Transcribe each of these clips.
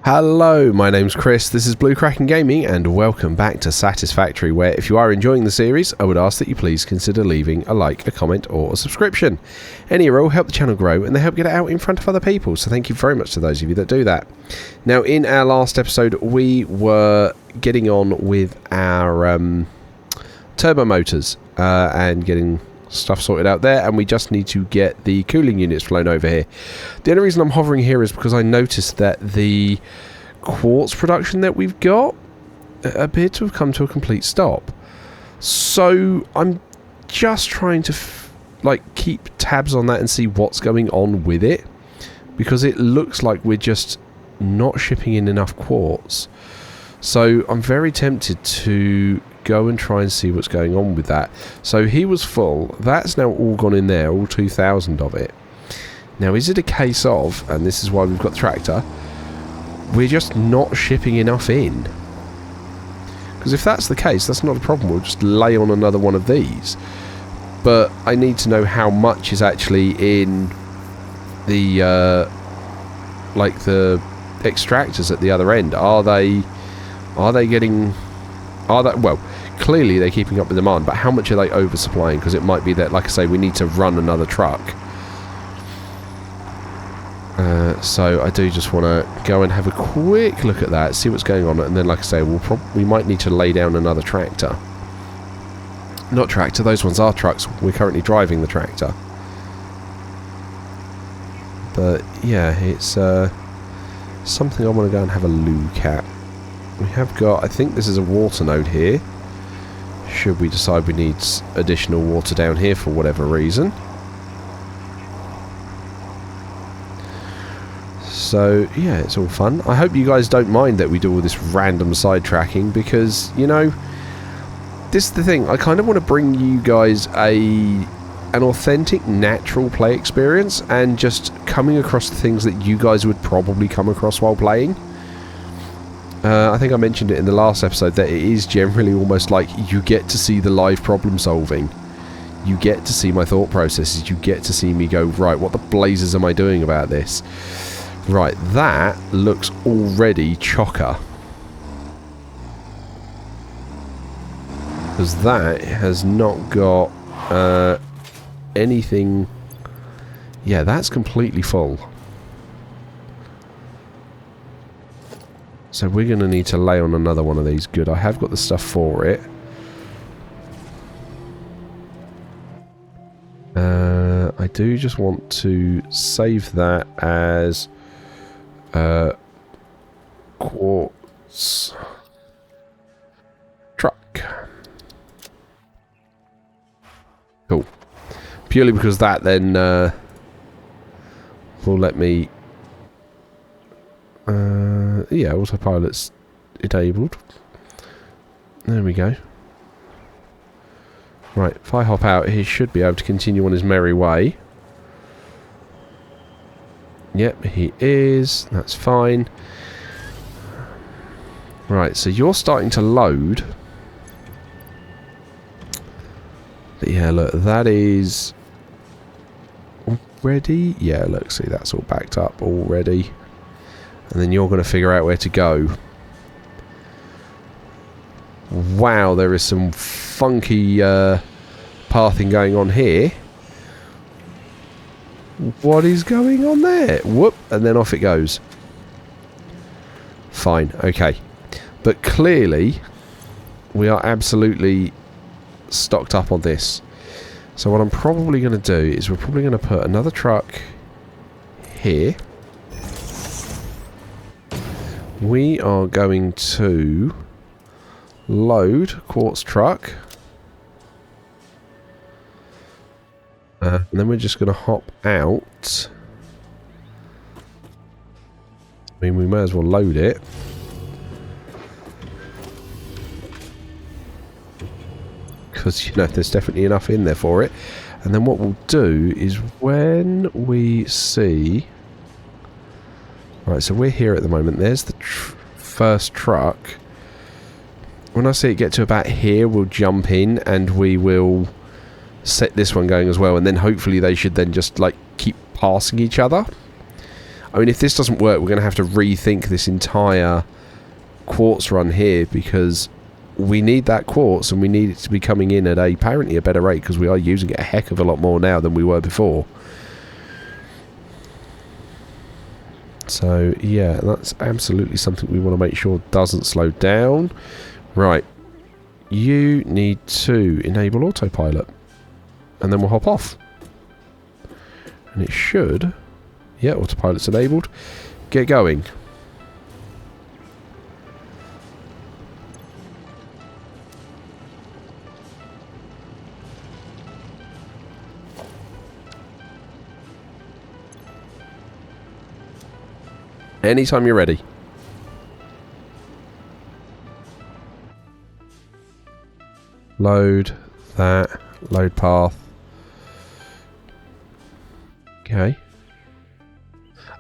Hello, my name's Chris, this is Blue Kraken Gaming, and welcome back to Satisfactory, where if you are enjoying the series, I would ask that you please consider leaving a like, a comment, or a subscription. Any or all help the channel grow, and they help get it out in front of other people, so thank you very much to those of you that do that. Now, in our last episode, we were getting on with our turbo motors, and getting stuff sorted out there, and we just need to get the cooling units flown over here. The only reason I'm hovering here is because I noticed that the quartz production that we've got appeared to have come to a complete stop. So I'm just trying to keep tabs on that and see what's going on with it, because it looks like we're just not shipping in enough quartz. So I'm very tempted to go and try and see what's going on with that. So he was full. That's now all gone in there, all 2,000 of it. Now, is it a case of, and this is why we've got the tractor, we're just not shipping enough in? Because if that's the case, that's not a problem. We'll just lay on another one of these. But I need to know how much is actually in the the extractors at the other end. Are they getting... well, clearly they're keeping up with demand, but how much are they oversupplying? Because it might be that, like I say, we need to run another truck. So I do just want to go and have a quick look at that, see what's going on, and then, like I say, we might need to lay down another tractor. Not tractor, those ones are trucks. We're currently driving the tractor. But yeah, it's something I want to go and have a look at. We have got, I think this is a water node here, should we decide we need additional water down here for whatever reason. So yeah, it's all fun. I hope you guys don't mind that we do all this random sidetracking, because, you know, this is the thing, I kind of want to bring you guys an authentic, natural play experience, and just coming across the things that you guys would probably come across while playing. I think I mentioned it in the last episode that it is generally almost like you get to see the live problem solving. You get to see my thought processes. You get to see me go, right, what the blazes am I doing about this? Right, that looks already chocker. Because that has not got anything... Yeah, that's completely full. So we're going to need to lay on another one of these. Good, I have got the stuff for it. I do just want to save that as quartz truck. Cool. Purely because that then will let me... yeah, autopilot's enabled. There we go. Right, if I hop out, he should be able to continue on his merry way. Yep, he is. That's fine. Right, so you're starting to load. But yeah, look, that is... already? Yeah, look, see, that's all backed up already. And then you're going to figure out where to go. Wow, there is some funky pathing going on here. What is going on there? Whoop, and then off it goes. Fine, okay. But clearly, we are absolutely stocked up on this. So what I'm probably going to do is we're probably going to put another truck here. We are going to load quartz truck. And then we're just going to hop out. I mean, we may as well load it. Because, you know, there's definitely enough in there for it. And then what we'll do is when we see... Right, so we're here at the moment. There's the first truck. When I see it get to about here, we'll jump in and we will set this one going as well. And then hopefully they should then just, like, keep passing each other. I mean, if this doesn't work, we're going to have to rethink this entire quartz run here, because we need that quartz and we need it to be coming in at apparently a better rate, because we are using it a heck of a lot more now than we were before. So yeah, that's absolutely something we want to make sure doesn't slow down. Right, you need to enable autopilot and then we'll hop off, and it should, yeah, autopilot's enabled. Get going. Anytime you're ready. Load that. Load path. Okay.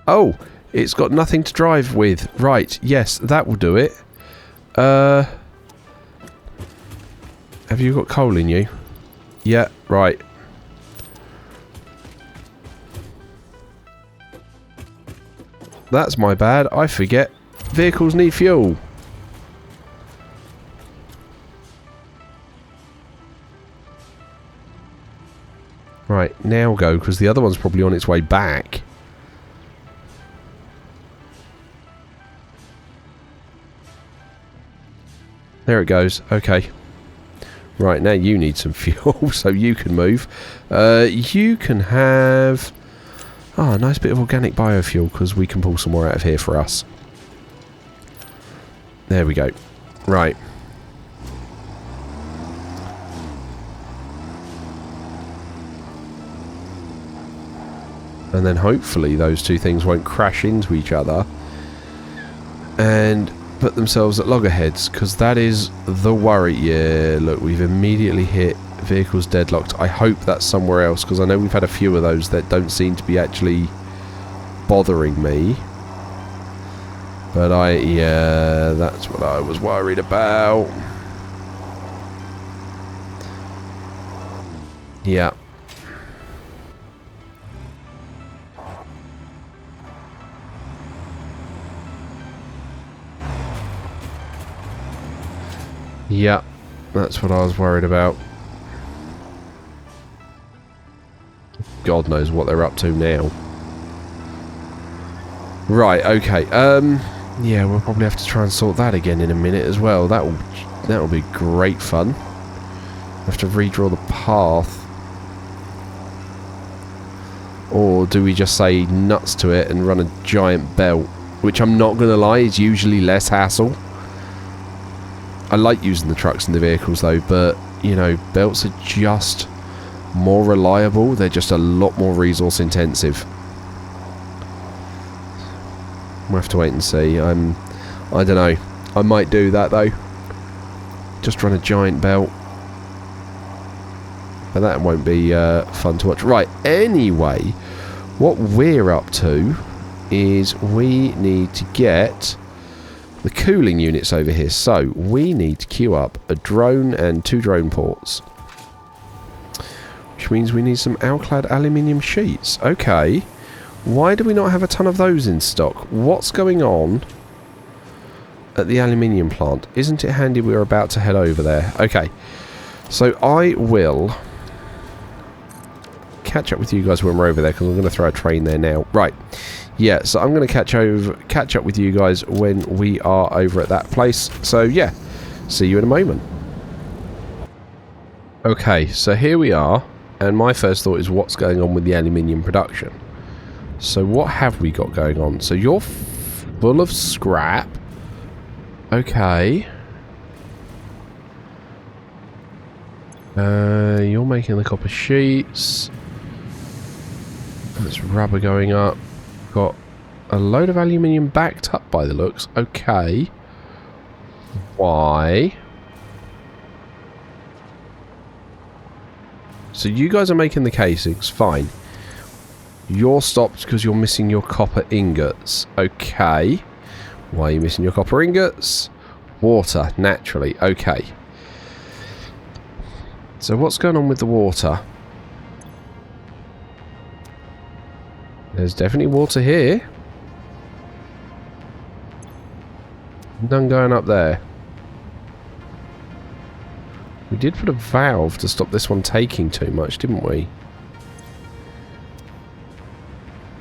Oh, it's got nothing to drive with. Right, yes, that will do it. Have you got coal in you? Yeah, right. That's my bad. I forget. Vehicles need fuel. Right, now go, because the other one's probably on its way back. There it goes. Okay. Right, now you need some fuel, so you can move. You can have... Oh, a nice bit of organic biofuel, because we can pull some more out of here for us. There we go. Right. And then hopefully those two things won't crash into each other and put themselves at loggerheads, because that is the worry. Yeah, look, we've immediately hit vehicles deadlocked. I hope that's somewhere else, because I know we've had a few of those that don't seem to be actually bothering me. But yeah, that's what I was worried about. Yeah. Yeah, that's what I was worried about. God knows what they're up to now. Right, okay. Yeah, we'll probably have to try and sort that again in a minute as well. That'll be great fun. Have to redraw the path. Or do we just say nuts to it and run a giant belt? Which, I'm not going to lie, is usually less hassle. I like using the trucks and the vehicles though, but, you know, belts are just more reliable. They're just a lot more resource intensive. We'll have to wait and see. I don't know. I might do that though. Just run a giant belt. But that won't be fun to watch. Right, anyway, what we're up to is we need to get the cooling units over here. So we need to queue up a drone and 2 drone ports, which means we need some alclad aluminium sheets. Okay, why do we not have a ton of those in stock? What's going on at the aluminium plant? Isn't it handy we're about to head over there? Okay, so I will catch up with you guys when we're over there, because I'm going to throw a train there now. Right. Yeah, so I'm going to catch up with you guys when we are over at that place. So yeah, see you in a moment. Okay, so here we are, and my first thought is what's going on with the aluminium production. So what have we got going on? So you're full of scrap. Okay. You're making the copper sheets. There's rubber going up. Got a load of aluminium backed up by the looks. Okay. Why? So you guys are making the casings. Fine. You're stopped because you're missing your copper ingots. Okay. Why are you missing your copper ingots? Water, naturally. Okay. So what's going on with the water? There's definitely water here. None going up there. We did put a valve to stop this one taking too much, didn't we?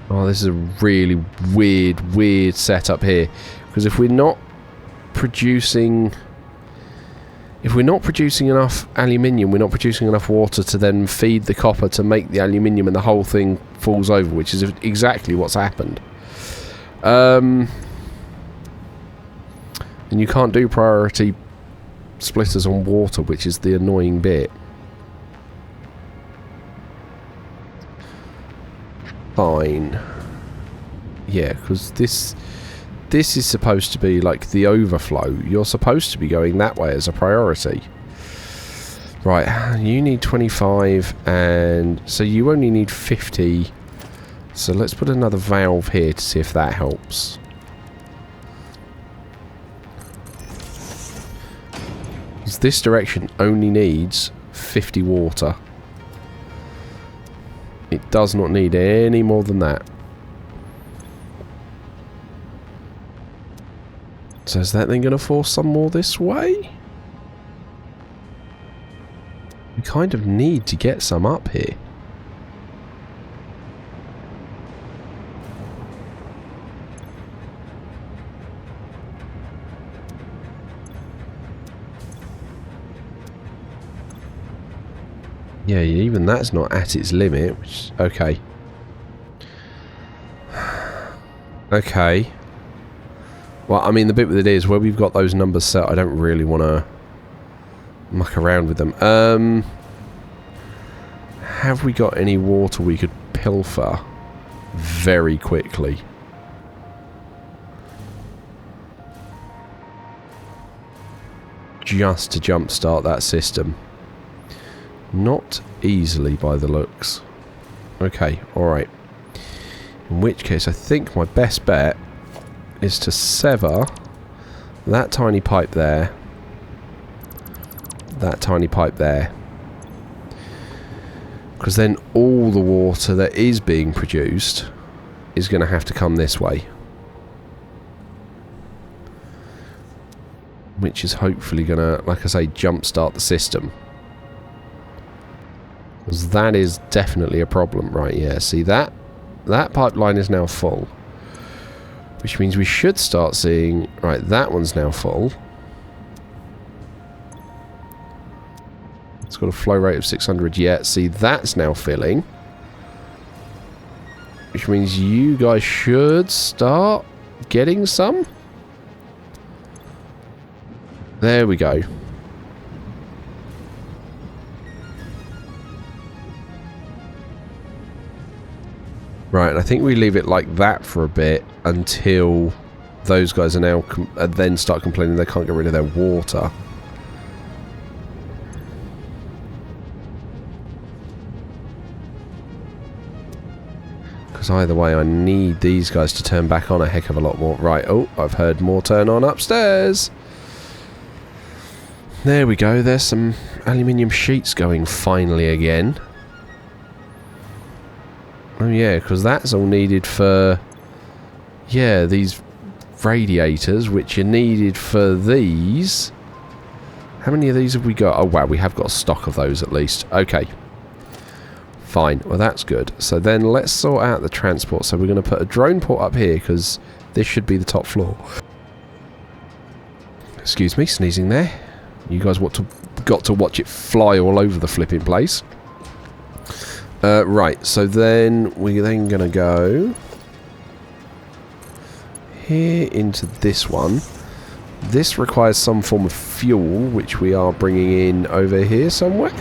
Oh, this is a really weird setup here. Because if we're not producing... If we're not producing enough aluminium, we're not producing enough water to then feed the copper to make the aluminium, and the whole thing falls over, which is exactly what's happened. And you can't do priority splitters on water, which is the annoying bit. Fine. Yeah, because this is supposed to be like the overflow. You're supposed to be going that way as a priority. Right, you need 25, and so you only need 50. So let's put another valve here to see if that helps. This direction only needs 50 water. It does not need any more than that. So is that then going to force some more this way? We kind of need to get some up here. Yeah, even that's not at its limit. Which, okay. Okay. Well, I mean, the bit with it is, where we've got those numbers set, I don't really want to muck around with them. Have we got any water we could pilfer very quickly? Just to jumpstart that system. Not easily by the looks. Okay, alright. In which case, I think my best bet is to sever that tiny pipe there, that tiny pipe there, because then all the water that is being produced is going to have to come this way, which is hopefully going to, like I say, jumpstart the system, because that is definitely a problem. Right, yeah, see that pipeline is now full. Which means we should start seeing... Right, that one's now full. It's got a flow rate of 600 yet. See, that's now filling. Which means you guys should start getting some. There we go. Right, and I think we leave it like that for a bit until those guys are now then start complaining they can't get rid of their water. Because either way, I need these guys to turn back on a heck of a lot more. Right, oh, I've heard more turn on upstairs. There we go, there's some aluminium sheets going finally again. Oh yeah, because that's all needed for, yeah, these radiators, which are needed for these. How many of these have we got? Oh wow, we have got a stock of those at least. Okay. Fine, well that's good. So then let's sort out the transport. So we're going to put a drone port up here, because this should be the top floor. Excuse me, sneezing there. You guys got to watch it fly all over the flipping place. Right, so then we're then going to go here into this one. This requires some form of fuel, which we are bringing in over here somewhere.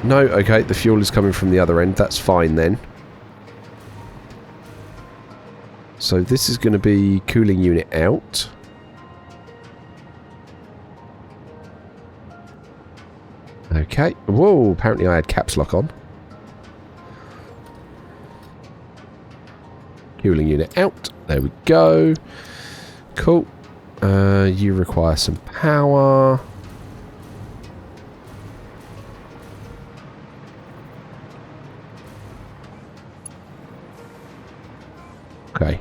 No, okay, the fuel is coming from the other end. That's fine then. So this is going to be cooling unit out. Okay. Whoa, apparently I had caps lock on. Cooling unit out. There we go. Cool. You require some power. Okay.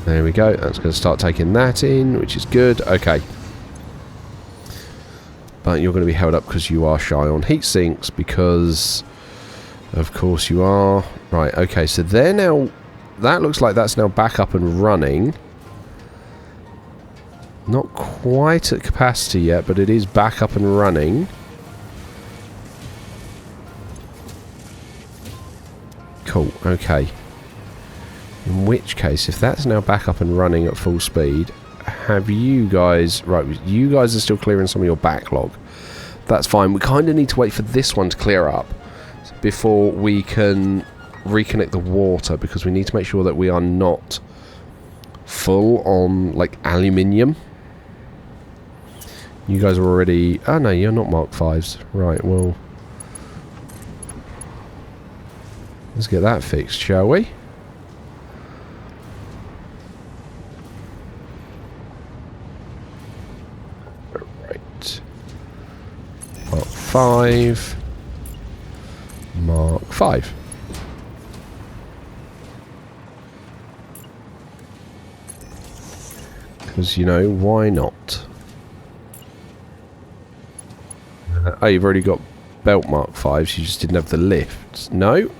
There we go. That's going to start taking that in, which is good. Okay. But you're going to be held up because you are shy on heat sinks, because of course you are. Right, okay, so they're now... That looks like that's now back up and running. Not quite at capacity yet, but it is back up and running. Cool, okay. In which case, if that's now back up and running at full speed, have you guys... Right, you guys are still clearing some of your backlog. That's fine. We kind of need to wait for this one to clear up before we can reconnect the water, because we need to make sure that we are not full on, like, aluminium. You guys are already... Oh, no, you're not Mark 5s. Right, well... Let's get that fixed, shall we? Right. Mark 5. Mark 5. Because, you know, why not? Oh, you've already got belt Mark 5s, you just didn't have the lifts. No?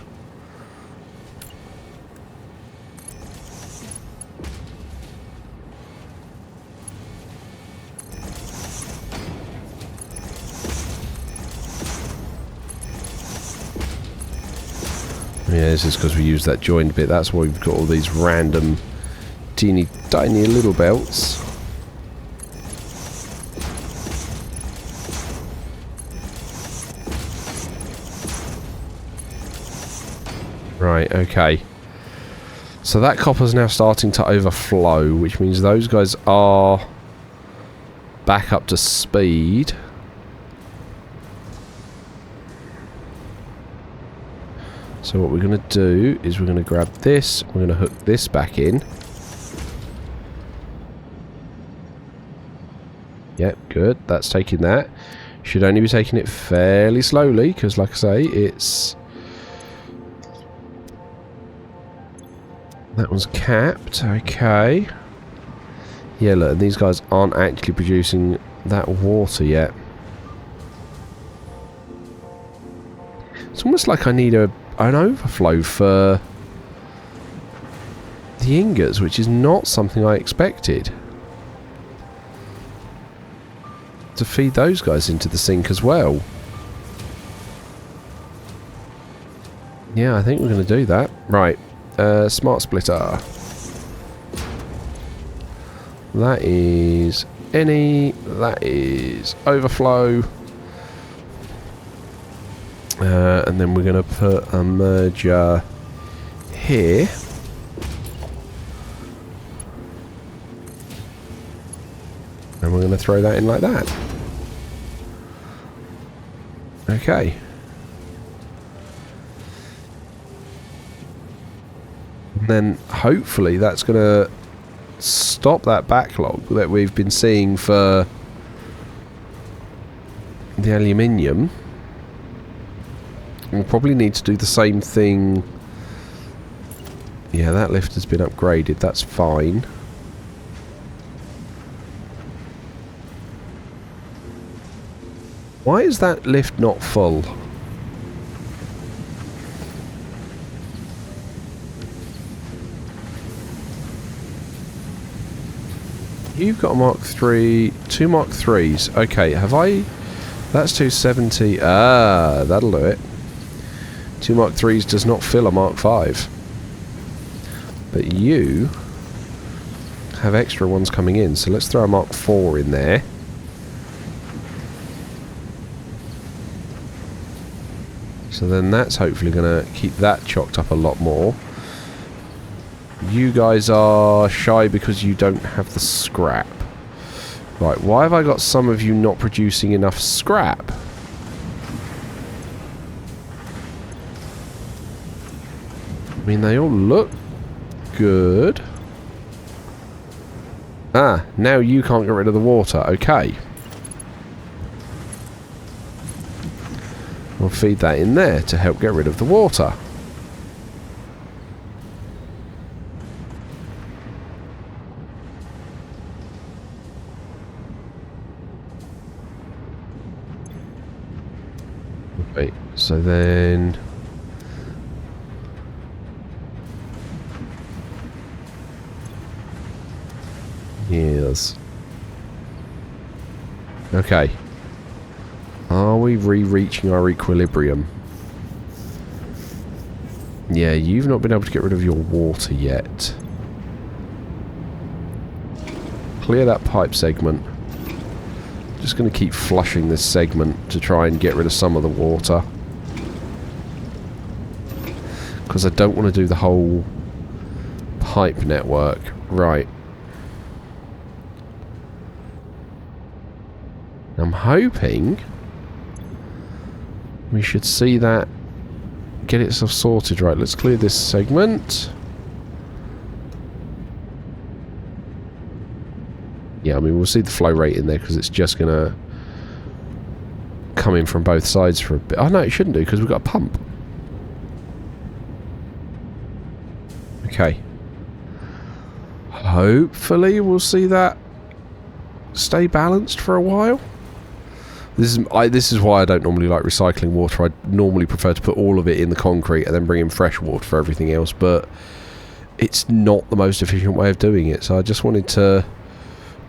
Yeah, this is because we use that joined bit. That's why we've got all these random teeny tiny little belts. Right, okay. So that copper's now starting to overflow, which means those guys are back up to speed. So what we're going to do is we're going to grab this, we're going to hook this back in. Yep, good. That's taking that. Should only be taking it fairly slowly, because like I say, it's... That one's capped. Okay. Yeah, look, these guys aren't actually producing that water yet. It's almost like I need an overflow for the ingots, which is not something I expected. To feed those guys into the sink as well. Yeah, I think we're going to do that. Right. Smart splitter. That is any. That is overflow. And then we're going to put a merger here. And we're going to throw that in like that. Okay. And then hopefully that's going to stop that backlog that we've been seeing for the aluminium. We'll probably need to do the same thing. Yeah, that lift has been upgraded. That's fine. Why is that lift not full? You've got a Mark 3, 2 Mark 3s. Okay, have I... That's 270. Ah, that'll do it. 2 Mark 3s does not fill a Mark 5. But you have extra ones coming in, so let's throw a Mark 4 in there. So then that's hopefully going to keep that chocked up a lot more. You guys are shy because you don't have the scrap. Right, why have I got some of you not producing enough scrap? I mean, they all look good. Ah, now you can't get rid of the water. Okay. We'll feed that in there to help get rid of the water. So then... Yes. Okay. Are we re-reaching our equilibrium? Yeah, you've not been able to get rid of your water yet. Clear that pipe segment. Just going to keep flushing this segment to try and get rid of some of the water. Because I don't want to do the whole pipe network. Right. I'm hoping we should see that get itself sorted. Right, let's clear this segment. Yeah, I mean, we'll see the flow rate in there because it's just going to come in from both sides for a bit. Oh, no, it shouldn't do because we've got a pump. Okay. Hopefully we'll see that stay balanced for a while. This is why I don't normally like recycling water. I normally prefer to put all of it in the concrete and then bring in fresh water for everything else, but it's not the most efficient way of doing it, so I just wanted to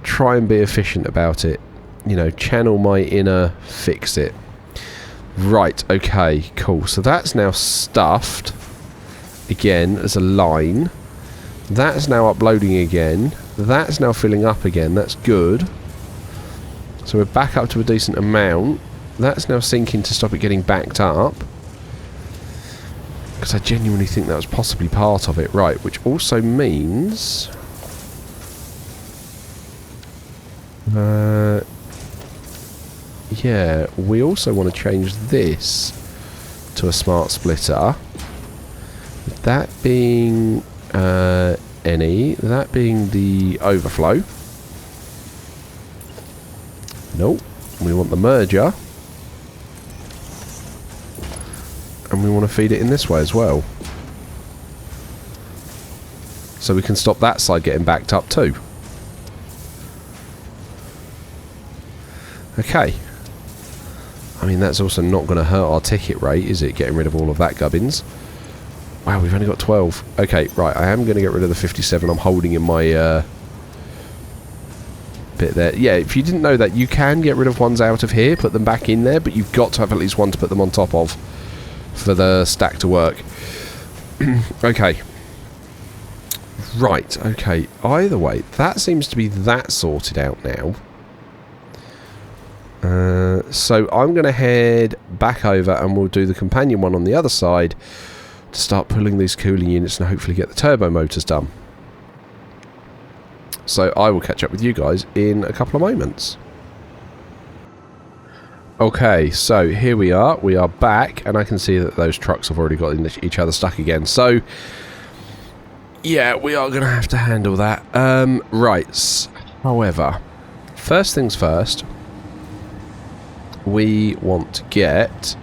try and be efficient about it. You know, channel my inner fix it. Right, okay, cool. So that's now stuffed again as a line. That's now uploading again. That's now filling up again. That's good. So we're back up to a decent amount. That's now sinking to stop it getting backed up. Because I genuinely think that was possibly part of it. Right, which also means... yeah, we also want to change this to a smart splitter. That being any, that being the overflow. Nope, we want the merger. And we want to feed it in this way as well. So we can stop that side getting backed up too. Okay. I mean, that's also not going to hurt our ticket rate, is it? Getting rid of all of that gubbins. Wow, we've only got 12. Okay, right, I am going to get rid of the 57 I'm holding in my bit there. Yeah, if you didn't know that, you can get rid of ones out of here, put them back in there, but you've got to have at least one to put them on top of for the stack to work. Okay. Right, okay. Either way, that seems to be that sorted out now. So I'm going to head back over and we'll do the companion one on the other side to start pulling these cooling units and hopefully get the turbo motors done. So I will catch up with you guys in a couple of moments. Okay, so here we are. We are back, and I can see that those trucks have already got each other stuck again. So, yeah, we are going to have to handle that. Right. However, first things first, we want to get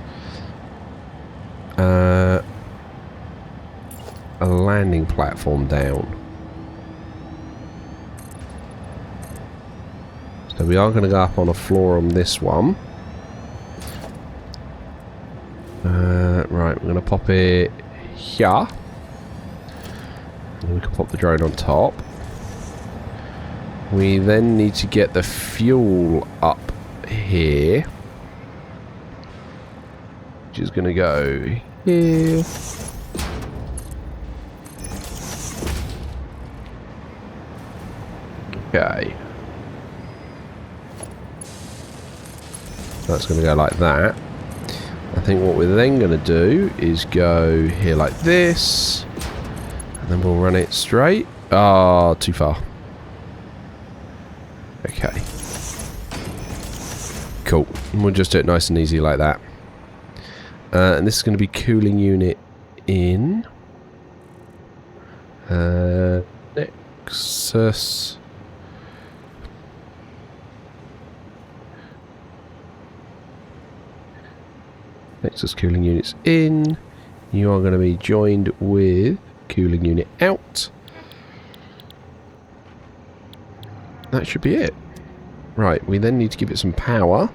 a landing platform down. So we are going to go up on a floor on this one. Right, we're going to pop it here. And we can pop the drone on top. We then need to get the fuel up here. Which is going to go here. Okay. That's going to go like that. I think what we're then going to do is go here like this. And then we'll run it straight. Ah, too far. Okay. Cool. And we'll just do it nice and easy like that. And this is going to be cooling unit in. Nexus. Nexus cooling units in. You are going to be joined with cooling unit out. That should be it. Right, we then need to give it some power.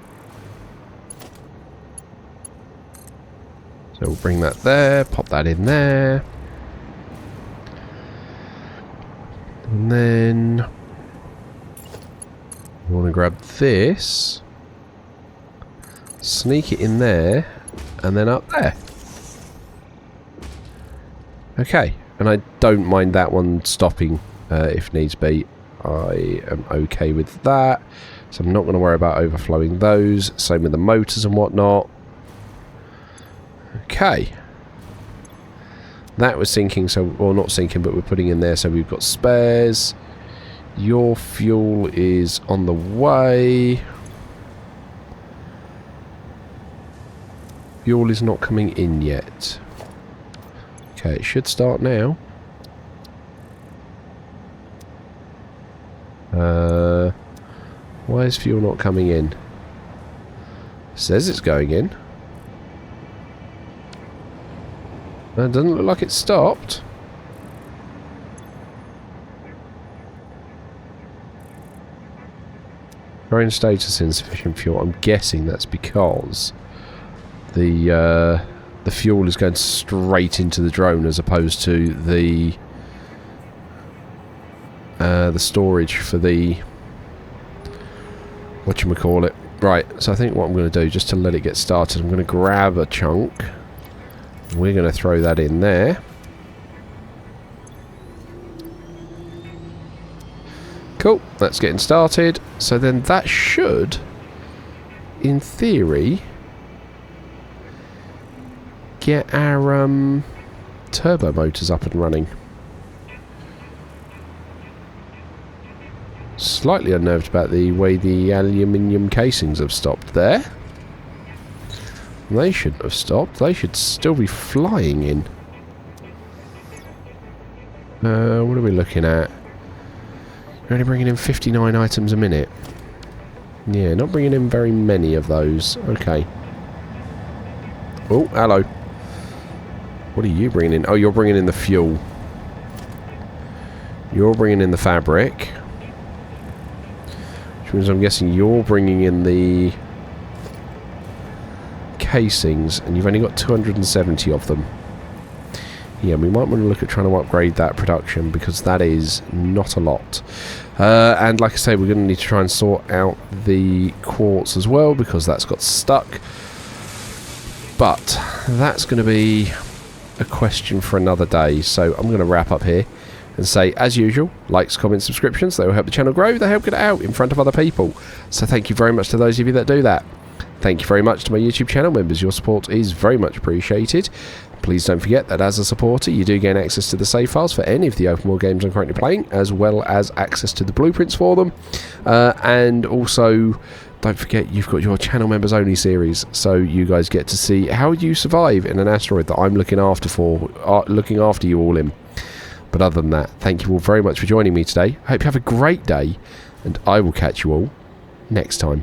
So we'll bring that there, pop that in there. And then we want to grab this, sneak it in there, and then up there. Okay, and I don't mind that one stopping if needs be. I am okay with that. So I'm not going to worry about overflowing those. Same with the motors and whatnot. Okay. That was sinking, so, well, not sinking, but we're putting in there, so we've got spares. Your fuel is on the way. Fuel is not coming in yet. Okay, it should start now. Why is fuel not coming in? It says it's going in. It doesn't look like it stopped. Drone status insufficient fuel. I'm guessing that's because the fuel is going straight into the drone as opposed to the storage for the whatchamacallit. Right, so I think what I'm going to do, just to let it get started, I'm going to grab a chunk. We're going to throw that in there. Cool, that's getting started. So then that should, in theory, get our turbo motors up and running. Slightly unnerved about the way the aluminium casings have stopped there. They shouldn't have stopped. They should still be flying in. What are we looking at? We're only bringing in 59 items a minute. Yeah, not bringing in very many of those. Okay. Oh, hello. What are you bringing in? Oh, you're bringing in the fuel. You're bringing in the fabric. Which means I'm guessing you're bringing in the casings, and you've only got 270 of them. Yeah, we might want to look at trying to upgrade that production, because that is not a lot. And like I say, we're going to need to try and sort out the quartz as well, because that's got stuck. But that's going to be a question for another day. So I'm going to wrap up here and say, as usual, likes, comments, subscriptions, they will help the channel grow, they help get it out in front of other people. So thank you very much to those of you that do that. Thank you very much to my YouTube channel members. Your support is very much appreciated. Please don't forget that as a supporter, you do gain access to the save files for any of the open world games I'm currently playing, as well as access to the blueprints for them. And also, don't forget you've got your channel members only series, so you guys get to see how you survive in an asteroid that I'm looking after you all in. But other than that, thank you all very much for joining me today. I hope you have a great day, and I will catch you all next time.